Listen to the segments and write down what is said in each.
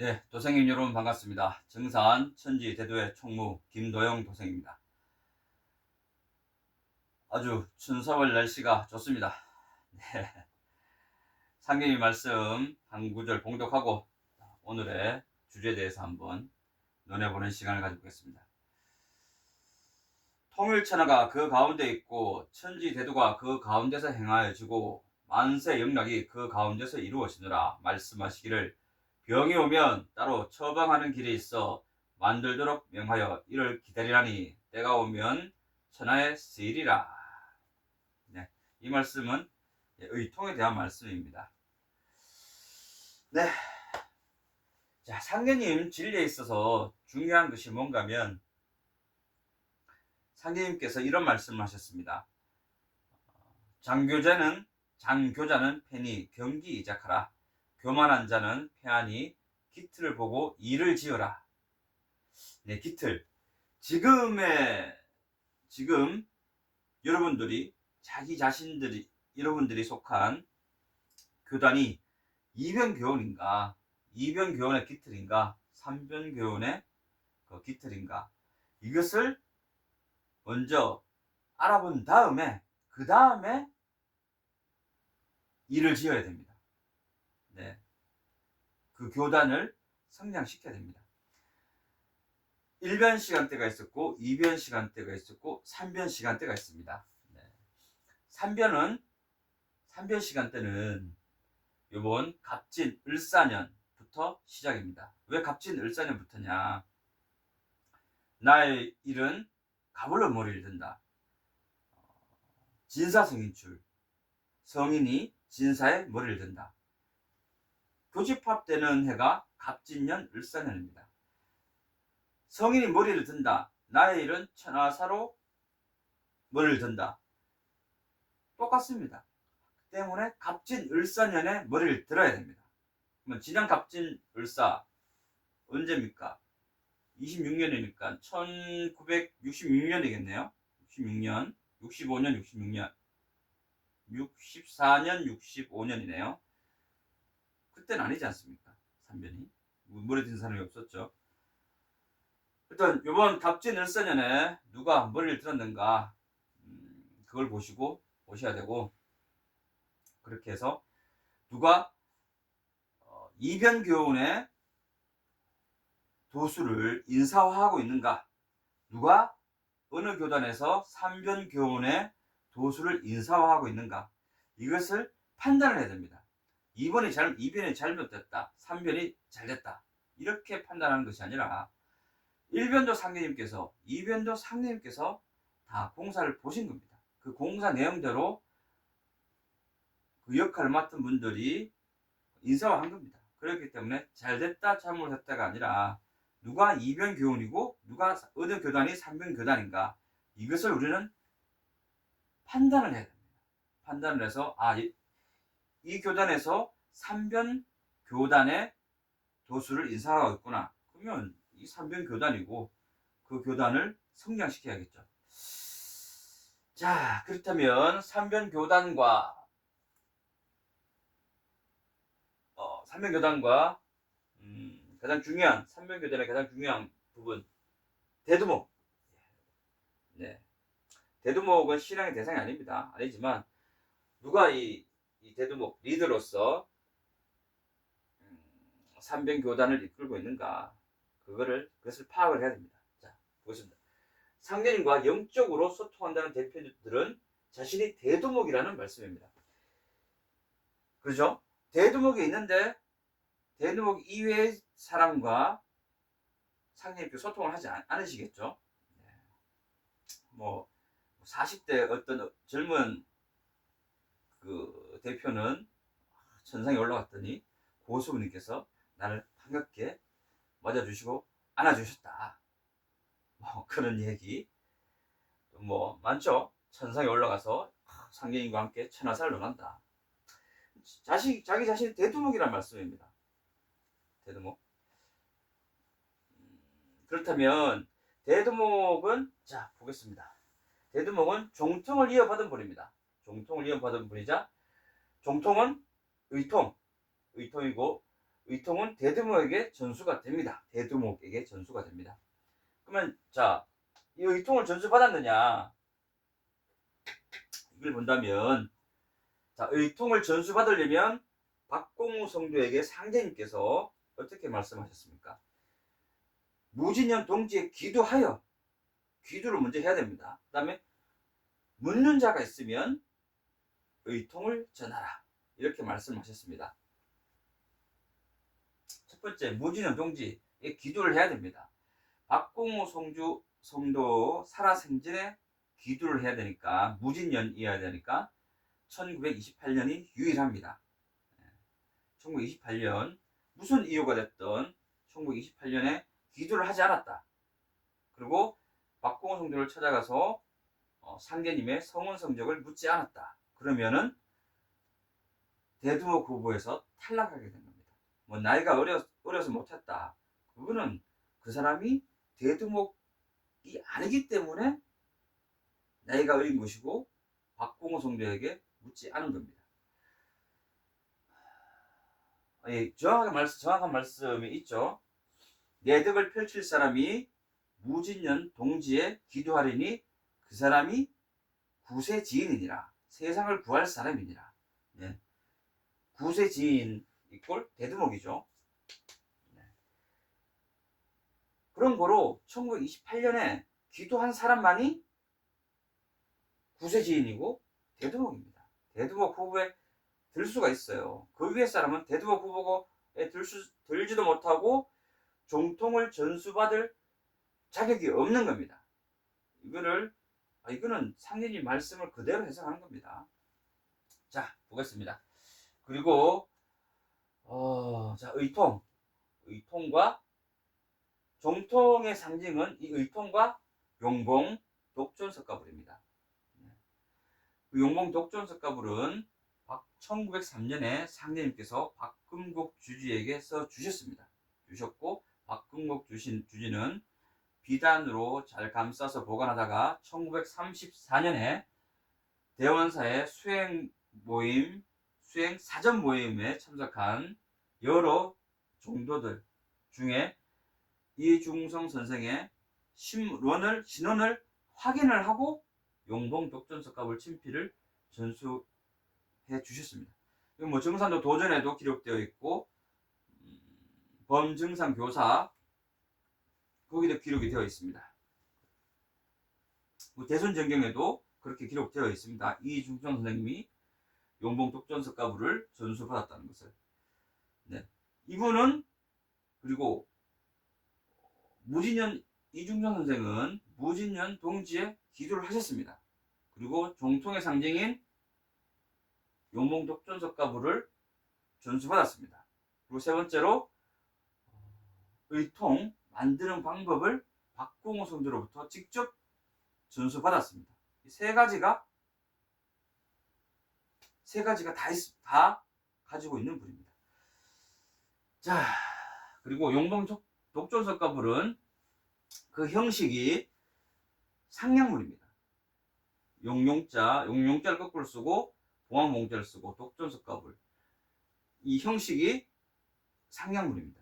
네, 도생님 여러분 반갑습니다. 정산 천지 대도의 총무 김도영 도생입니다. 아주 춘서울 날씨가 좋습니다. 네, 상경님 말씀 한 구절 봉독하고 오늘의 주제에 대해서 한번 논해보는 시간을 가져보겠습니다. 통일천하가 그 가운데 있고 천지 대도가 그 가운데서 행하여지고 만세 영락이 그 가운데서 이루어지느라 말씀하시기를 병이 오면 따로 처방하는 길이 있어 만들도록 명하여 이를 기다리라니 때가 오면 천하에 쓰이리라. 네, 이 말씀은 의통에 대한 말씀입니다. 네, 자, 상계님 진리에 있어서 중요한 것이 뭔가면 상계님께서 이런 말씀을 하셨습니다. 장교자는 편히 경기 이작하라. 교만한 자는 패하니 기틀을 보고 일을 지어라. 네, 기틀. 지금 여러분들이 자기 자신들이 여러분들이 속한 교단이 이변교원인가, 이변교원의 기틀인가, 삼변교원의 그 기틀인가, 이것을 먼저 알아본 다음에 그 다음에 일을 지어야 됩니다. 네, 그 교단을 성장시켜야 됩니다. 1변 시간대가 있었고 2변 시간대가 있었고 3변 시간대가 있습니다. 네. 3변 시간대는 이번 갑진 을사년부터 시작입니다. 왜 갑진 을사년부터냐? 나의 일은 가불로 머리를 든다. 진사성인출, 성인이 진사에 머리를 든다. 교집합되는 해가 갑진년 을사년입니다. 성인이 머리를 든다. 나의 일은 천하사로 머리를 든다. 똑같습니다. 때문에 갑진 을사년에 머리를 들어야 됩니다. 그러면 지난 갑진 을사 언제입니까? 26년이니까 1966년이겠네요. 66년, 65년, 66년, 64년, 65년이네요. 그때는 아니지 않습니까? 3변이. 머리 든 사람이 없었죠. 일단 이번 갑진 을사년에 누가 머리를 들었는가 그걸 보셔야 되고, 그렇게 해서 누가 이변교훈의 도수를 인사화하고 있는가, 누가 어느 교단에서 삼변교훈의 도수를 인사화하고 있는가, 이것을 판단을 해야 됩니다. 2변이 잘못됐다, 3변이 잘됐다, 이렇게 판단하는 것이 아니라 1변도 상계님께서 2변도 상계님께서 다 공사를 보신 겁니다. 그 공사 내용대로 그 역할을 맡은 분들이 인사화한 겁니다. 그렇기 때문에 잘됐다 잘못했다가 아니라 누가 2변 교훈이고 누가 어느 교단이 3변 교단인가, 이것을 우리는 판단을 해야 됩니다. 판단을 해서 이 교단에서 3변 교단의 도수를 인사하고 있구나. 그러면 이 3변 교단이고 그 교단을 성장시켜야겠죠. 자, 그렇다면 3변 교단과 3변 교단과 가장 중요한 3변 교단의 가장 중요한 부분, 대두목. 네, 대두목은 신앙의 대상이 아닙니다. 아니지만 누가 이 대두목 리더로서 3변 교단을 이끌고 있는가, 그것을 파악을 해야 됩니다. 자, 보겠습니다. 상계님과 영적으로 소통한다는 대표들은 자신이 대두목이라는 말씀입니다. 그렇죠? 대두목이 있는데 대두목 이외의 사람과 상계님께 소통을 하지 않으시겠죠? 뭐 40대 어떤 젊은 그 대표는 천상에 올라갔더니 고수분님께서 나를 반갑게 맞아주시고 안아주셨다, 뭐 그런 얘기 뭐 많죠. 천상에 올라가서 상계인과 함께 천하사를 논한다. 자기 자신이 대두목이란 말씀입니다. 대두목. 그렇다면 대두목은, 자 보겠습니다. 대두목은 종통을 이어받은 분입니다. 종통을 이어받은 분이자 종통은 의통이고, 의통은 대두목에게 전수가 됩니다. 대두목에게 전수가 됩니다. 그러면 자, 이 의통을 전수받았느냐? 이걸 본다면 자, 의통을 전수받으려면 박공우 성도에게 상제님께서 어떻게 말씀하셨습니까? 무진년 동지에 기도하여 기도를 먼저 해야 됩니다. 그 다음에 묻는 자가 있으면 의통을 전하라. 이렇게 말씀하셨습니다. 첫 번째, 무진년 동지에 기도를 해야 됩니다. 박공우 성도 살아생전에 기도를 해야 되니까, 무진년이어야 되니까 1928년이 유일합니다. 1928년 무슨 이유가 됐든 1928년에 기도를 하지 않았다. 그리고 박공우 성도를 찾아가서 상계님의 성원 성적을 묻지 않았다. 그러면은 대두목 후보에서 탈락하게 된 겁니다. 뭐 나이가 어려서 못했다. 그거는 그 사람이 대두목이 아니기 때문에 나이가 어린 것이고 박공우 성도에게 묻지 않은 겁니다. 정확한 말씀이 있죠. 내 덕을 펼칠 사람이 무진년 동지에 기도하리니 그 사람이 구세지인이니라. 세상을 구할 사람이니라. 네. 구세지인 이꼴 대두목이죠. 네. 그런 거로 1928년에 기도한 사람만이 구세지인이고 대두목입니다. 대두목 후보에 들 수가 있어요. 그 위에 사람은 대두목 후보에 들지도 못하고 종통을 전수받을 자격이 없는 겁니다. 이거는 상인이 말씀을 그대로 해석하는 겁니다. 자, 보겠습니다. 그리고 자, 의통과 종통의 상징은 이 의통과 용봉 독존석가불입니다. 그 용봉 독존석가불은 1903년에 상제님께서 박금곡 주지에게 써주셨습니다. 주셨고 박금곡 주지는 비단으로 잘 감싸서 보관하다가 1934년에 대원사의 수행 사전 모임에 참석한 여러 종도들 중에 이중성 선생의 신원을 확인을 하고 용봉 독존석가불 친필을 전수해 주셨습니다. 뭐 정산도 도전에도 기록되어 있고 범증상 교사 거기도 기록이 되어 있습니다. 대순전경에도 그렇게 기록되어 있습니다. 이중성 선생님이 용봉 독존석가불을 전수받았다는 것을. 네. 이분은 그리고 이중성 선생은 무진년 동지에 기도를 하셨습니다. 그리고 종통의 상징인 용봉 독존석가불을 전수받았습니다. 그리고 세 번째로 의통 만드는 방법을 박공우 성도로부터 직접 전수받았습니다. 이 세 가지가 다 가지고 있는 분입니다. 자, 그리고 용봉 독존석가불은 그 형식이 상냥물입니다. 용용자를 거꾸로 쓰고 봉황봉자를 쓰고 독존석가불. 이 형식이 상냥물입니다.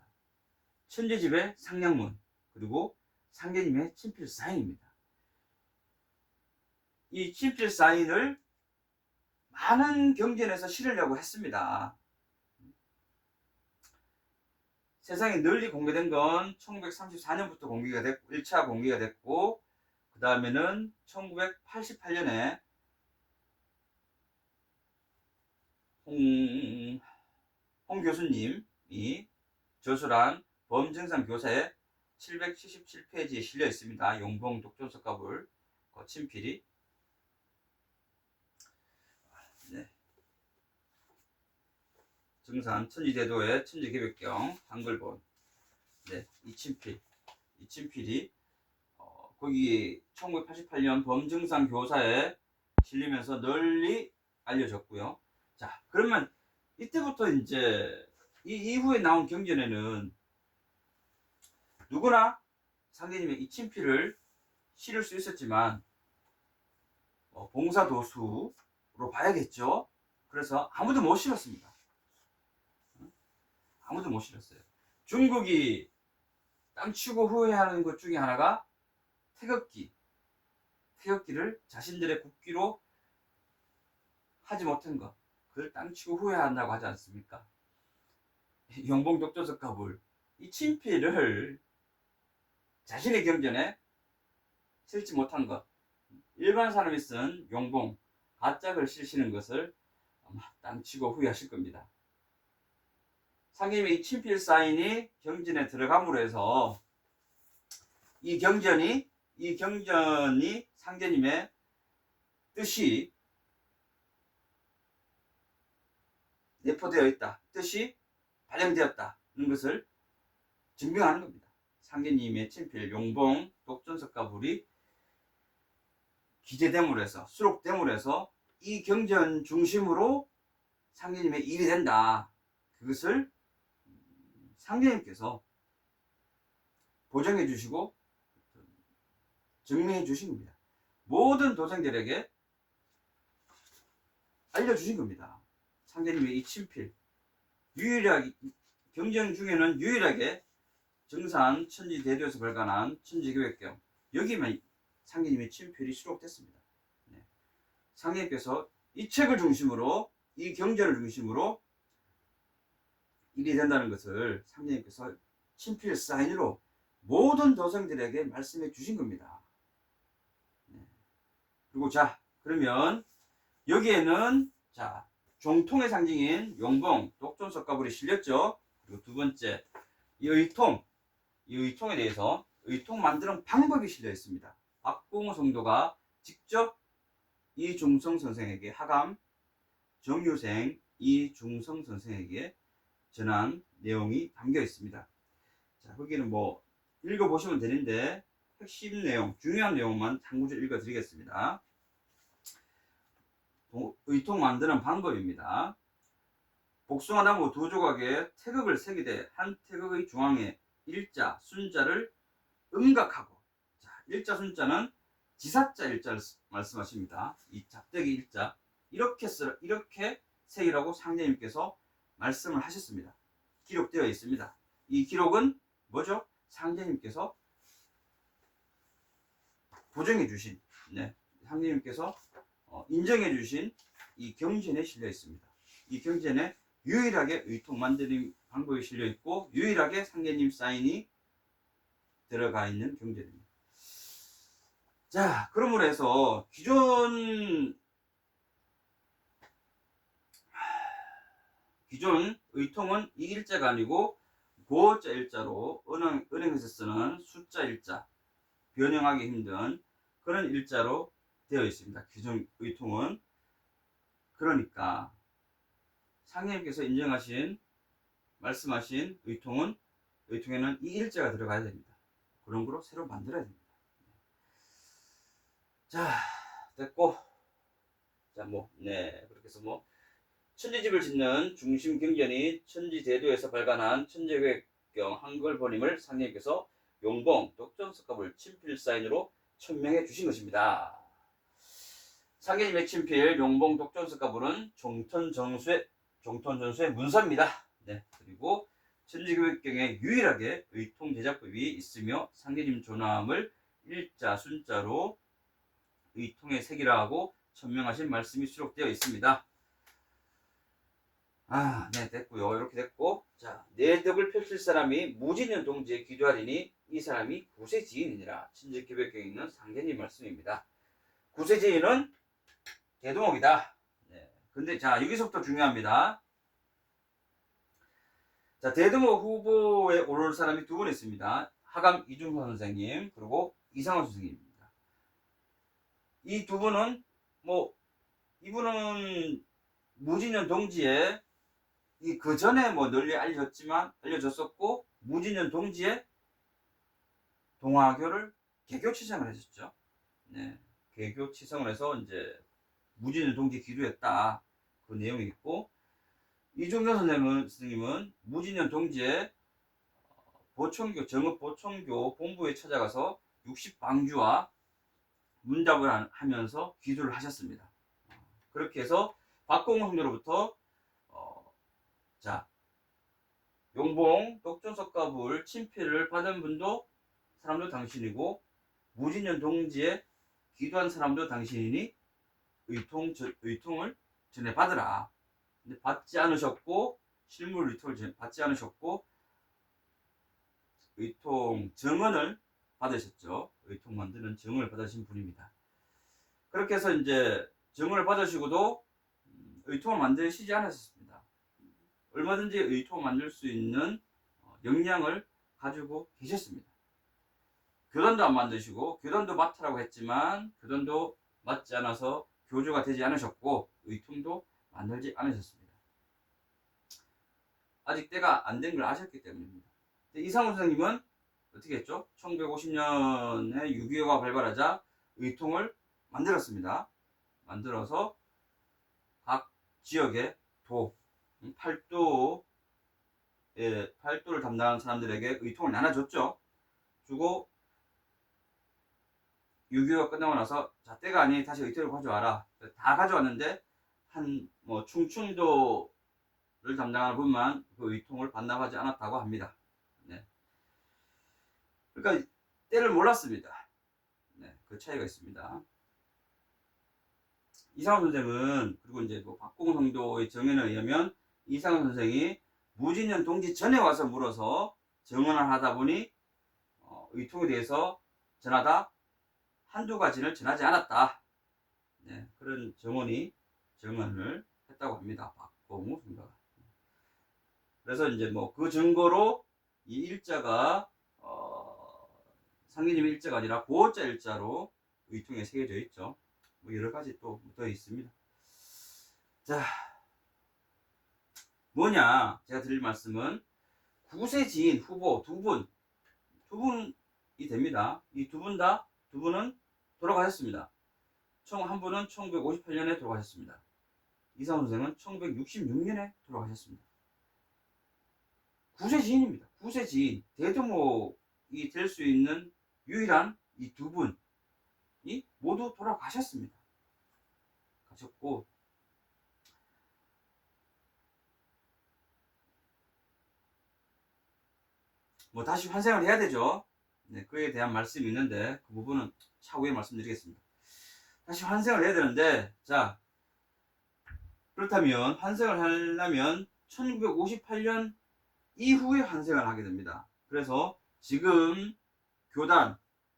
천재집의 상냥문, 그리고 상계님의 친필 사인입니다. 이 친필 사인을 많은 경전에서 실으려고 했습니다. 세상에 널리 공개된 건 1934년부터 공개가 됐고 1차 공개가 됐고 그 다음에는 1988년에 홍 교수님이 저술한 범증상 교사의 777페이지에 실려 있습니다. 용봉 독존석가불 친필이. 네. 증산 천지대도의 천지개벽경 한글본. 네, 이 친필이 거기 1988년 범증상 교사에 실리면서 널리 알려졌고요. 자, 그러면 이때부터 이제 이 이후에 나온 경전에는 누구나 상계님의 이 친필을 실을 수 있었지만 봉사도수로 봐야겠죠. 그래서 아무도 못 실었습니다. 아무도 못 실었어요. 중국이 땅 치고 후회하는 것 중에 하나가 태극기를 자신들의 국기로 하지 못한 것, 그걸 땅 치고 후회한다고 하지 않습니까? 용봉 독조석 가불, 이 친필을 자신의 경전에 실지 못한 것, 일반 사람이 쓴 용봉 가짝을 실시는 것을 아마 땅 치고 후회하실 겁니다. 상님의 이 친필 사인이 경전에 들어감으로 해서 이 경전이 상제님의 뜻이 내포되어 있다, 뜻이 발령되었다는 것을 증명하는 겁니다. 상제님의 친필 용봉 독전석가불이 기재됨으로 해서, 수록됨으로 해서 이 경전 중심으로 상제님의 일이 된다, 그것을 상제님께서 보정해 주시고 증명해 주신 겁니다. 모든 도생들에게 알려주신 겁니다. 상제님의 이 친필, 유일하게 경전 중에는 유일하게 정산 천지대도에서 발간한 천지교획경, 여기만 상제님의 친필이 수록됐습니다. 네. 상제님께서 이 책을 중심으로, 이 경전을 중심으로 일이 된다는 것을 상제님께서 친필 사인으로 모든 도생들에게 말씀해 주신 겁니다. 네. 그리고 자, 그러면 여기에는 자, 종통의 상징인 용봉 독전석가불이 실렸죠. 그리고 두 번째, 이 의통에 대해서 의통 만드는 방법이 실려 있습니다. 박공호 성도가 직접 이중성 선생에게, 하감 정유생 이중성 선생에게 전한 내용이 담겨 있습니다. 자, 거기는 뭐 읽어보시면 되는데 핵심 내용, 중요한 내용만 한 구절 읽어드리겠습니다. 의통 만드는 방법입니다. 복숭아나무 두 조각에 태극을 새기되 한 태극의 중앙에 일자, 순자를 음각하고, 자, 일자, 순자는 지사자 일자를 말씀하십니다. 이 작대기 일자, 이렇게 새기라고 상제님께서 말씀을 하셨습니다. 기록되어 있습니다. 이 기록은 뭐죠? 상제님께서 보정해 주신, 네, 상제님께서 인정해 주신 이 경전에 실려 있습니다. 이 경전에 유일하게 의통 만드는 방법이 실려 있고 유일하게 상제님 사인이 들어가 있는 경전입니다. 자, 그러므로 해서 기존 의통은 이 일자가 아니고 고자 일자로 은행에서 쓰는 숫자 일자, 변형하기 힘든 그런 일자로 되어 있습니다. 기존 의통은. 그러니까 상제님께서 인정하신, 말씀하신 의통에는 이 일자가 들어가야 됩니다. 그런 거로 새로 만들어야 됩니다. 자, 됐고, 자, 그렇게 해서 천지집을 짓는 중심 경전이 천지대도에서 발간한 천재계획경 한글 번임을 상제님께서 용봉 독전석가불 친필 사인으로 천명해 주신 것입니다. 상제님의 친필 용봉 독전석가불은 종턴전수의 문서입니다. 네, 그리고 천지교획경에 유일하게 의통 제작법이 있으며 상제님 조남을 일자, 순자로 의통에 새기라 하고 천명하신 말씀이 수록되어 있습니다. 네, 됐고요. 이렇게 됐고, 자, 내 덕을 펼칠 사람이 무진년 동지에 기도하리니 이 사람이 구세지인이니라. 천지교획경에 있는 상제님 말씀입니다. 구세지인은 대동옥이다. 네. 근데 자, 여기서부터 중요합니다. 자, 대동옥 후보에 오를 사람이 두 분 있습니다. 하감 이중선 선생님, 그리고 이상원 선생님입니다. 이 두 분은 이분은 무진년 동지에 그 전에 널리 알려졌었고, 무진년 동지에 동화교를 개교 치성을 했었죠. 네. 개교 치성을 해서 이제 무진년 동지 기도했다, 그 내용이 있고, 이중선 선생님은 무진년 동지에 정읍 보청교 본부에 찾아가서 60방주와 문답을 하면서 기도를 하셨습니다. 그렇게 해서 박공호 성도로부터 자, 용봉, 독전석가불, 친필을 받은 분도 사람도 당신이고 무진년 동지에 기도한 사람도 당신이니 의통을 전해받으라. 근데 받지 않으셨고 실물 의통을 받지 않으셨고 의통 정언을 받으셨죠. 의통 만드는 정언을 받으신 분입니다. 그렇게 해서 이제 정언을 받으시고도 의통을 만드시지 않으셨습니다. 얼마든지 의통을 만들 수 있는 역량을 가지고 계셨습니다. 교단도 안 만드시고 교단도 맡으라고 했지만 교단도 맡지 않아서 교주가 되지 않으셨고 의통도 만들지 않으셨습니다. 아직 때가 안 된 걸 아셨기 때문입니다. 이상훈 선생님은 어떻게 했죠? 1950년에 6.25가 발발하자 의통을 만들었습니다. 만들어서 각 지역의 팔도를 담당하는 사람들에게 의통을 나눠줬죠. 주고 6.25가 끝나고 나서 자, 때가 아니니 다시 의통을 가져와라. 다 가져왔는데 한 충청도를 담당하는 분만 그 의통을 반납하지 않았다고 합니다. 네. 그러니까 때를 몰랐습니다. 네, 그 차이가 있습니다. 이상훈 선생은 그리고 이제 박공성도의 정연에 의하면 이상훈 선생이 무진년 동지 전에 와서 물어서 정언을 하다 보니 의통에 대해서 전하다 한두 가지를 전하지 않았다. 네, 그런 정언을 했다고 합니다. 박공우 성도가. 그래서 이제 그 증거로 이 일자가 상기님 일자가 아니라 고자 일자로 의통에 새겨져 있죠. 여러 가지 또 더 있습니다. 자, 뭐냐? 제가 드릴 말씀은 구세 지인 후보 두 분이 됩니다. 이 두 분은 돌아가셨습니다. 총 한 분은 1958년에 돌아가셨습니다. 이상훈 선생은 1966년에 돌아가셨습니다. 구세 지인입니다. 구세 지인, 대두목이 될 수 있는 유일한 이 두 분이 모두 돌아가셨습니다. 가셨고, 다시 환생을 해야 되죠. 네, 그에 대한 말씀이 있는데 그 부분은 차후에 말씀드리겠습니다. 다시 환생을 해야 되는데, 자, 그렇다면 환생을 하려면 1958년 이후에 환생을 하게 됩니다. 그래서 지금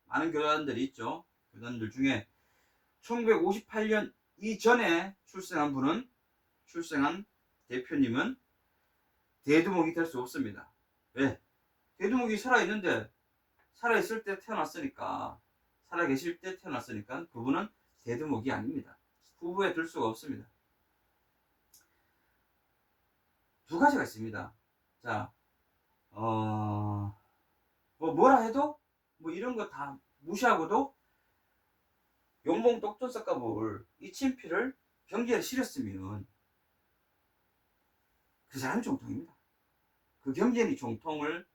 많은 교단들이 있죠. 교단들 중에 1958년 이전에 출생한 대표님은 대두목이 될 수 없습니다. 왜? 대두목이 살아있을 때 태어났으니까, 살아계실 때 태어났으니까 그분은 대두목이 아닙니다. 후보에 들 수가 없습니다. 두 가지가 있습니다. 자, 뭐라 해도 이런 거 다 무시하고도 용봉 독전석가불 이 친필을 경지에 실었으면 그 사람이 종통입니다. 그 경전이 종통을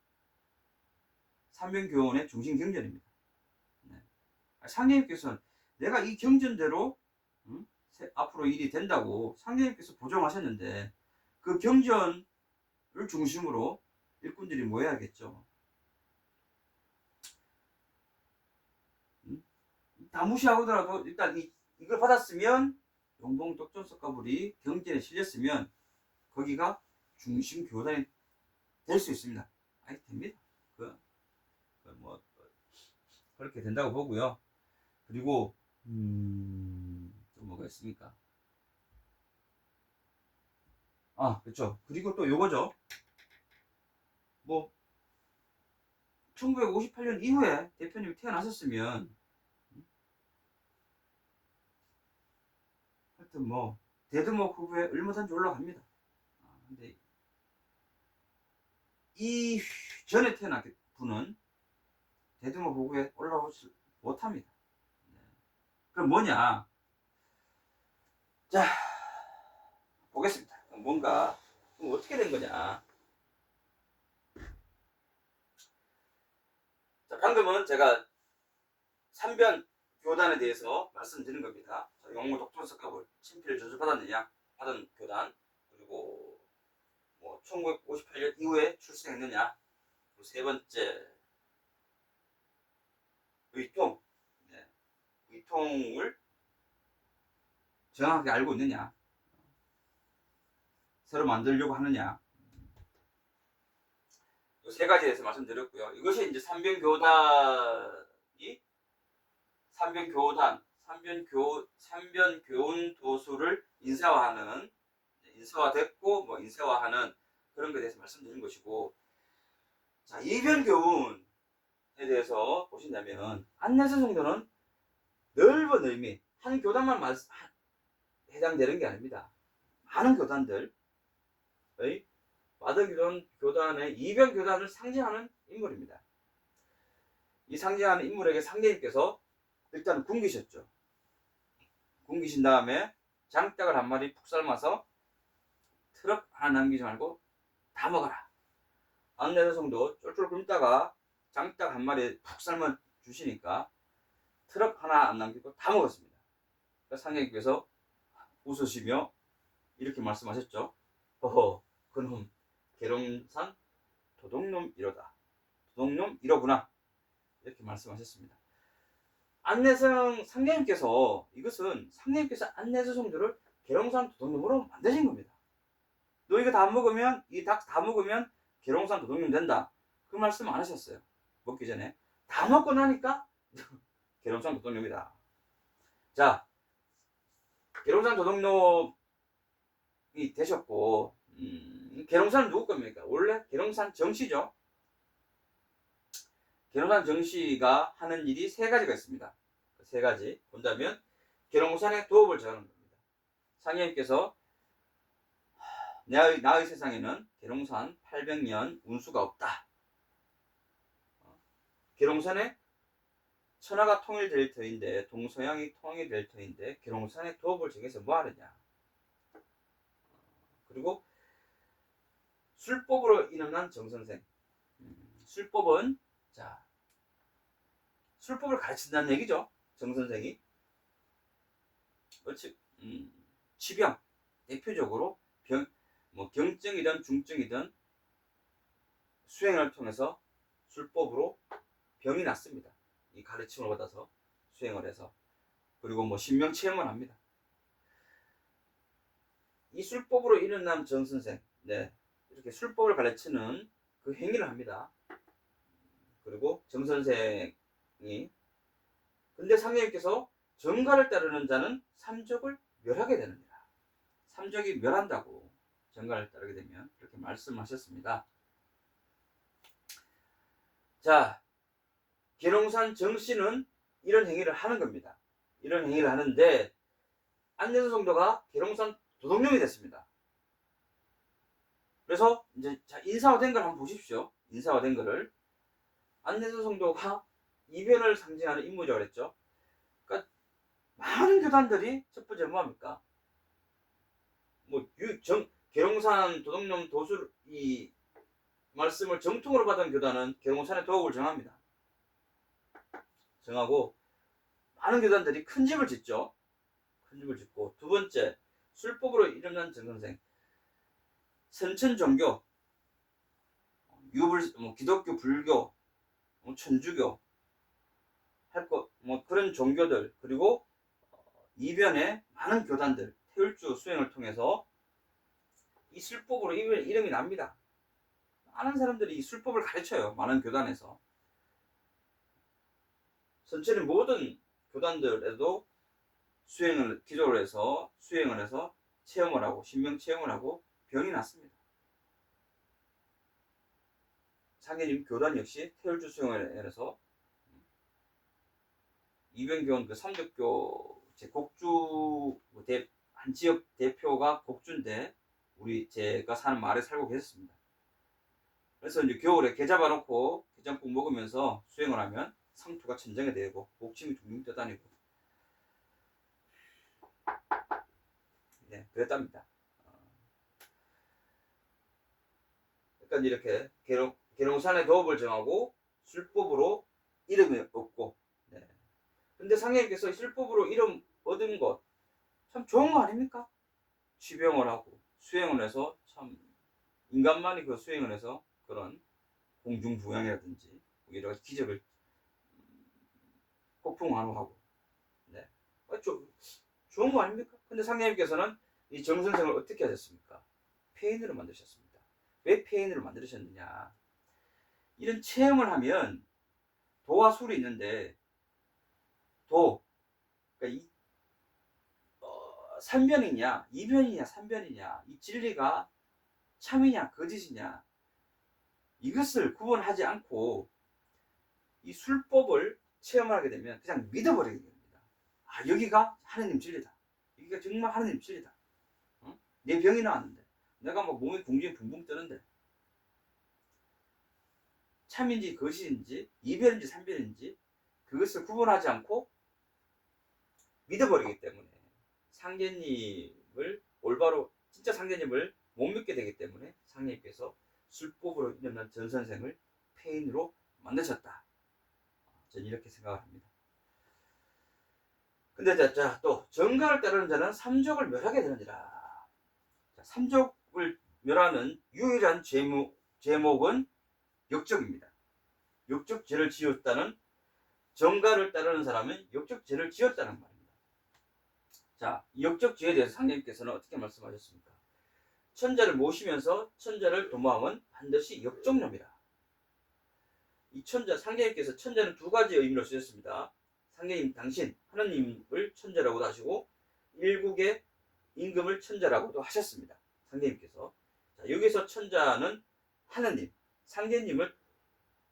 삼변교원의 중심 경전입니다. 네. 상계님께서는 내가 이 경전대로 앞으로 일이 된다고 상계님께서 보정하셨는데 그 경전을 중심으로 일꾼들이 모여야겠죠. 다 무시하고더라도 일단 이걸 받았으면 용봉 독전석가불이 경전에 실렸으면 거기가 중심 교단이 될 수 있습니다. 아니 됩니다. 그렇게 된다고 보고요. 그리고 또 뭐가 있습니까? 그렇죠. 그리고 또 요거죠. 1958년 이후에 대표님이 태어나셨으면 하여튼 대두목 후보에 얼마든지 올라갑니다. 근데 이 전에 태어난 분은 대두목 후보에 올라오지 못합니다. 그럼 뭐냐? 자, 보겠습니다. 뭔가 어떻게 된 거냐? 자, 방금은 제가 삼변 교단에 대해서 말씀드린 겁니다. 용봉 독전석가불 친필을 저주받았느냐? 받은 교단, 그리고 1958년 이후에 출생했느냐. 세 번째, 의통. 네. 의통을 정확하게 알고 있느냐. 새로 만들려고 하느냐. 이 세 가지에 대해서 말씀드렸고요. 이것이 이제 삼변교훈 도수를 인사화됐고 인쇄화하는 그런 것에 대해서 말씀드린 것이고, 자, 이변교훈에 대해서 보신다면 안내서 정도는 넓은 의미, 한 교단만 해당되는 게 아닙니다. 많은 교단들의 마더기존 교단의 이변 교단을 상징하는 인물입니다. 이 상징하는 인물에게 상대님께서 일단 굶기셨죠. 굶기신 다음에 장닭을 한 마리 푹 삶아서 트럭 하나 남기지 말고 다 먹어라. 안내서성도 쫄쫄 굶다가 장닭 한 마리 푹 삶아 주시니까 트럭 하나 안 남기고 다 먹었습니다. 상대님께서 웃으시며 이렇게 말씀하셨죠. 그놈 계룡산 도둑놈 이러다. 도둑놈 이러구나. 이렇게 말씀하셨습니다. 안내성 상대님께서 안내서 성도를 계룡산 도둑놈으로 만드신 겁니다. 너 이거 다 먹으면, 이 닭 다 먹으면 계룡산 도둑놈 된다. 그 말씀 안 하셨어요. 먹기 전에. 다 먹고 나니까 계룡산 도둑놈이다. 자, 계룡산 도둑놈이 되셨고, 계룡산은 누구 겁니까? 원래 계룡산 정씨죠. 계룡산 정씨가 하는 일이 세 가지가 있습니다. 세 가지 본다면 계룡산의 도업을 정하는 겁니다. 상인님께서 나의 세상에는 계룡산 800년 운수가 없다. 계룡산에 천하가 통일될 터인데, 동서양이 통일될 터인데 계룡산의 도업을 정해서 뭐 하느냐. 그리고 술법으로 이름난 정선생. 술법은, 자, 술법을 가르친다는 얘기죠. 정선생이. 치병, 대표적으로 경증이든 중증이든 수행을 통해서 술법으로 병이 났습니다. 이 가르침을 받아서 수행을 해서. 그리고 신명체험을 합니다. 이 술법으로 일어난 정선생, 이렇게 술법을 가르치는 그 행위를 합니다. 그리고 정선생이, 근데 상님께서 정가를 따르는 자는 삼적을 멸하게 됩니다. 삼적이 멸한다고, 정가를 따르게 되면. 그렇게 말씀하셨습니다. 자, 계룡산 정씨는 이런 행위를 하는 겁니다. 이런 행위를 하는데 안내서 성도가 계룡산 도둑놈이 됐습니다. 그래서 이제 인사화된 걸 한번 보십시오. 인사화된 거를. 안내서 성도가 이변을 상징하는 인물이라고 그랬죠. 그러니까 많은 교단들이 첫 번째 뭐합니까? 계룡산 도둑놈 도술 이 말씀을 정통으로 받은 교단은 계룡산의 도업을 정합니다. 정하고 많은 교단들이 큰 집을 짓죠. 큰 집을 짓고, 두 번째 술법으로 일어난 정선생, 선천 종교, 기독교, 불교, 천주교 할 것, 그런 종교들, 그리고 이변의 많은 교단들, 태율주 수행을 통해서 이 술법으로 이름이 납니다. 많은 사람들이 이 술법을 가르쳐요. 많은 교단에서. 전체는 모든 교단들에도 기도를 해서 수행을 해서 체험을 하고, 신명 체험을 하고 병이 났습니다. 상계님 교단 역시 태율주 수행을 해서 이변교원 그 삼덕교 곡주 한 지역 대표가 곡주인데 제가 사는 마을에 살고 계셨습니다. 그래서 이제 겨울에 게 잡아놓고 게장국 먹으면서 수행을 하면 상투가 천정이 되고 목침이 둥둥 떠다니고, 그랬답니다. 그러니까 이렇게 계룡산의 도업을 정하고 술법으로 이름을 얻고, 근데 상님께서 술법으로 이름 얻은 것 참 좋은 거 아닙니까? 취병을 하고 수행을 해서 참 인간만이 그 수행을 해서 그런 공중부양이라든지 여러 가지 기적을 폭풍환호하고, 네. 좋은 거 아닙니까? 근데 상님께서는 이 정선생을 어떻게 하셨습니까? 폐인으로 만드셨습니다. 왜 폐인으로 만드셨느냐? 이런 체험을 하면 도와 술이 있는데 그러니까 삼변이냐, 이변이냐, 삼변이냐, 이 진리가 참이냐, 거짓이냐, 이것을 구분하지 않고 이 술법을 체험하게 되면 그냥 믿어버리게 됩니다. 아, 여기가 하느님 진리다. 여기가 정말 하느님 진리다. 어? 내 병이 나왔는데, 내가 막 몸이 궁중이 붕붕 뜨는데, 참인지 거짓인지 이변인지 삼변인지 그것을 구분하지 않고 믿어버리기 때문에 상제님을 올바로 진짜 상제님을 못 믿게 되기 때문에 상제님께서 술법으로 일어난 전선생을 폐인으로 만드셨다. 저는 이렇게 생각을 합니다. 근데 또 정가를 따르는 자는 삼족을 멸하게 되느니라. 삼족을 멸하는 유일한 제목은 역적입니다. 역적 죄를 지었다는, 정가를 따르는 사람은 역적 죄를 지었다는 말입니다. 자, 역적 죄에 대해서 상제님께서는 어떻게 말씀하셨습니까? 천자를 모시면서 천자를 도모함은 반드시 역적놈이라. 이 천자, 상제님께서 천자는 두 가지 의미로 쓰셨습니다. 상제님 당신, 하느님을 천자라고도 하시고 일국의 임금을 천자라고도 하셨습니다. 상제님께서. 자, 여기서 천자는 하느님, 상제님을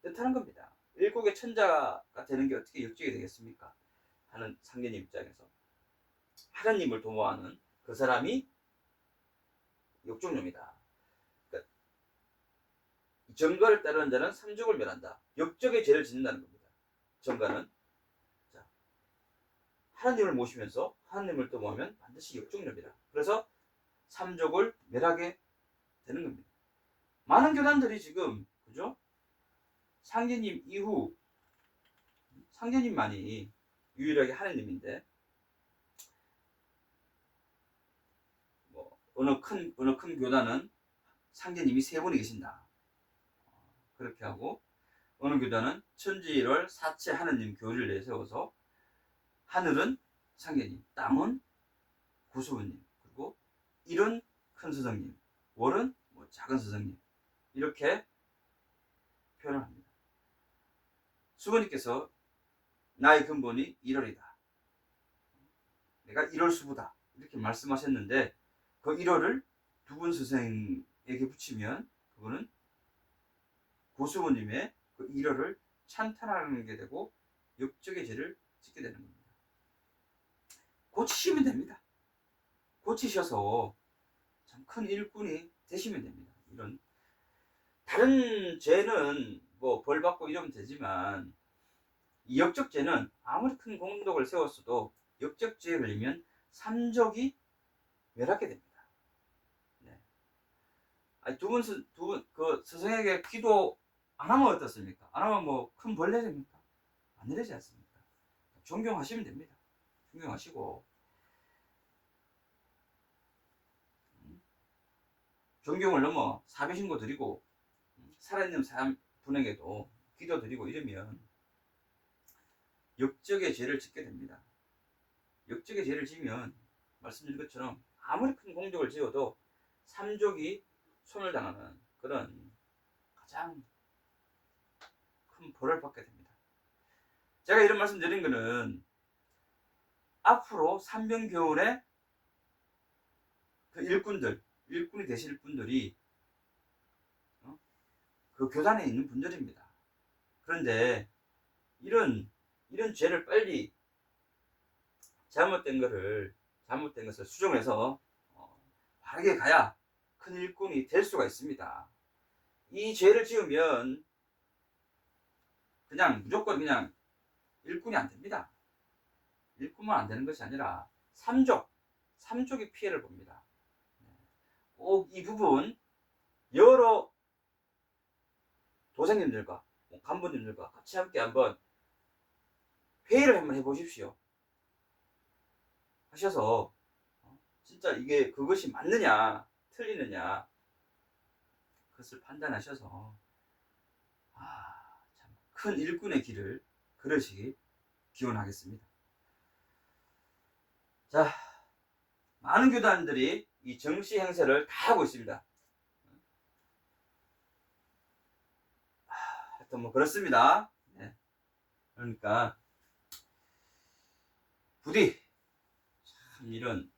뜻하는 겁니다. 일국의 천자가 되는 게 어떻게 역적이 되겠습니까? 하는 상제님 입장에서 하느님을 도모하는 그 사람이 역적놈이다. 그러니까 정가를 따르는 자는 삼족을 멸한다. 역적의 죄를 짓는다는 겁니다. 정가는. 자, 하느님을 모시면서 하느님을 도모하면 반드시 역적놈이다. 그래서 삼족을 멸하게 되는 겁니다. 많은 교단들이 지금, 그죠? 상제님 이후 상제님만이 유일하게 하느님인데, 뭐 어느 큰 교단은 상제님이 세 분이 계신다. 그렇게 하고, 어느 교단은 천지를 사체 하느님 교리를 내세워서 하늘은 상제님, 땅은 구수부님, 그리고 일은 큰 스승님, 월은 뭐 작은 스승님, 이렇게 표현을 합니다. 수건님께서 나의 근본이 1월이다. 내가 1월 수부다. 이렇게 말씀하셨는데, 그 1월을 두 분 스승에게 붙이면 그거는 고수부님의 그 1월을 찬탄하는 게 되고 역적의 죄를 짓게 되는 겁니다. 고치시면 됩니다. 고치셔서 참 큰 일꾼이 되시면 됩니다. 이런 다른 죄는 뭐 벌 받고 이러면 되지만, 이 역적죄는 아무리 큰 공덕을 세웠어도 역적죄에 걸리면 삼족이 멸하게 됩니다. 네. 아니, 두 분 그 스승에게 기도 안 하면 어떻습니까? 안 하면 뭐 큰 벌 내립니까? 안 내리지 않습니까? 존경하시면 됩니다. 존경하시고, 존경을 넘어 사배신고 드리고 살아있는 사람 분에게도 기도 드리고 이러면 역적의 죄를 짓게 됩니다. 역적의 죄를 지면 말씀드린 것처럼 아무리 큰 공적을 지어도 삼족이 손을 당하는 그런 가장 큰 벌을 받게 됩니다. 제가 이런 말씀 드린 거는 앞으로 삼변교훈의 그 일꾼이 되실 분들이 그 교단에 있는 분들입니다. 그런데 이런 죄를 빨리 잘못된 것을 수정해서 바르게 가야 큰 일꾼이 될 수가 있습니다. 이 죄를 지으면 그냥 무조건 그냥 일꾼이 안 됩니다. 일꾼만 안 되는 것이 아니라 삼족이 피해를 봅니다. 꼭 이 부분 여러 도생님들과 간부님들과 같이 함께 한번 회의를 한번 해보십시오. 하셔서 진짜 이게 그것이 맞느냐 틀리느냐 그것을 판단하셔서 참 큰 일꾼의 길을 걸으시기 기원하겠습니다. 자, 많은 교단들이 이 정시 행세를 다 하고 있습니다. 하여튼 뭐 그렇습니다. 네. 그러니까 부디 참 이런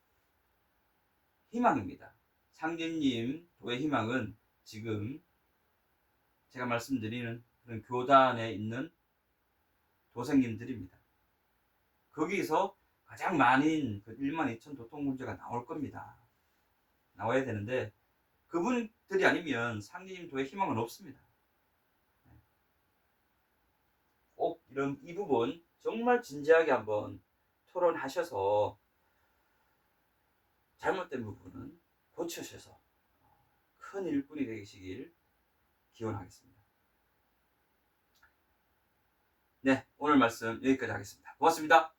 희망입니다. 상진님 도의 희망은 지금 제가 말씀드리는 그런 교단에 있는 도생님들입니다. 거기서 가장 많은 그 12,000 도통 문제가 나올 겁니다. 나와야 되는데 그분들이 아니면 상진님 도의 희망은 없습니다. 꼭 이 부분 정말 진지하게 한번 토론하셔서 잘못된 부분은 고쳐셔서 큰 일꾼이 되시길 기원하겠습니다. 네, 오늘 말씀 여기까지 하겠습니다. 고맙습니다.